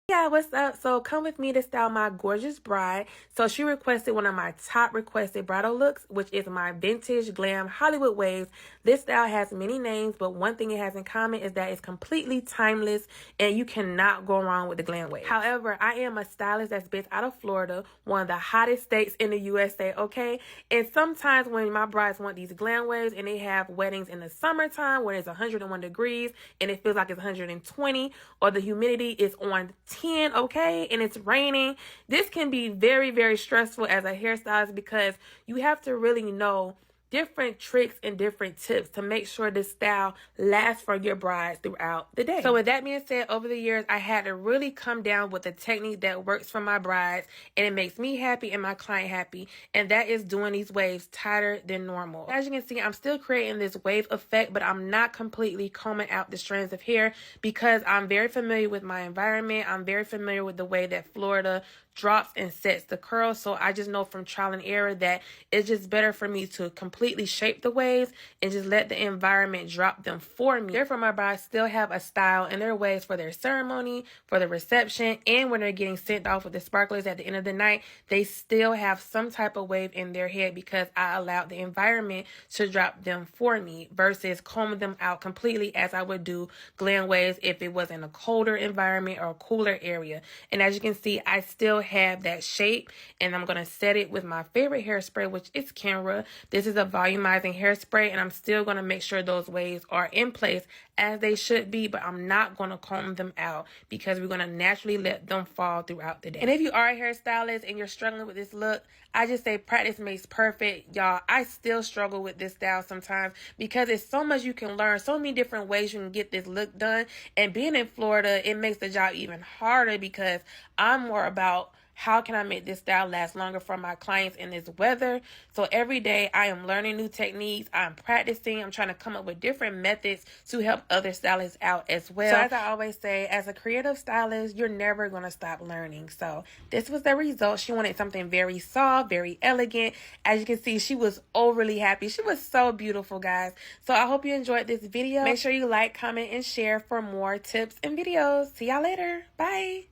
Yeah, what's up? So come with me to style my gorgeous bride. So she requested one of my top requested bridal looks, which is my vintage glam Hollywood waves. This style has many names, but one thing it has in common is that it's completely timeless and you cannot go wrong with the glam wave. However, I am a stylist that's based out of Florida, one of the hottest states in the USA, okay? And sometimes when my brides want these glam waves and they have weddings in the summertime where it's 101 degrees and it feels like it's 120, or the humidity is on 10, okay, and it's raining, this can be very, very stressful as a hairstylist because you have to really know different tricks and different tips to make sure this style lasts for your brides throughout the day. So with that being said, over the years, I had to really come down with a technique that works for my brides and it makes me happy and my client happy, and that is doing these waves tighter than normal. As you can see, I'm still creating this wave effect, but I'm not completely combing out the strands of hair because I'm very familiar with my environment. I'm very familiar with the way that Florida drops and sets the curls, so I just know from trial and error that it's just better for me to completely shape the waves and just let the environment drop them for me. Therefore, my brides still have a style in their waves for their ceremony, for the reception, and when they're getting sent off with the sparklers at the end of the night, they still have some type of wave in their head because I allowed the environment to drop them for me versus combing them out completely as I would do glam waves if it was in a colder environment or a cooler area. And as you can see, I still have that shape, and I'm going to set it with my favorite hairspray, which is Kenra. This is a volumizing hairspray, and I'm still going to make sure those waves are in place as they should be, but I'm not going to comb them out because we're going to naturally let them fall throughout the day. And if you are a hairstylist and you're struggling with this look, I just say practice makes perfect. Y'all, I still struggle with this style sometimes because it's so much you can learn, so many different ways you can get this look done. And being in Florida, it makes the job even harder because I'm more about how can I make this style last longer for my clients in this weather. So every day I am learning new techniques. I'm practicing. I'm trying to come up with different methods to help other stylists out as well. So as I always say, as a creative stylist, you're never going to stop learning. So this was the result. She wanted something very soft, very elegant. As you can see, she was overly happy. She was so beautiful, guys. So I hope you enjoyed this video. Make sure you like, comment, and share for more tips and videos. See y'all later. Bye.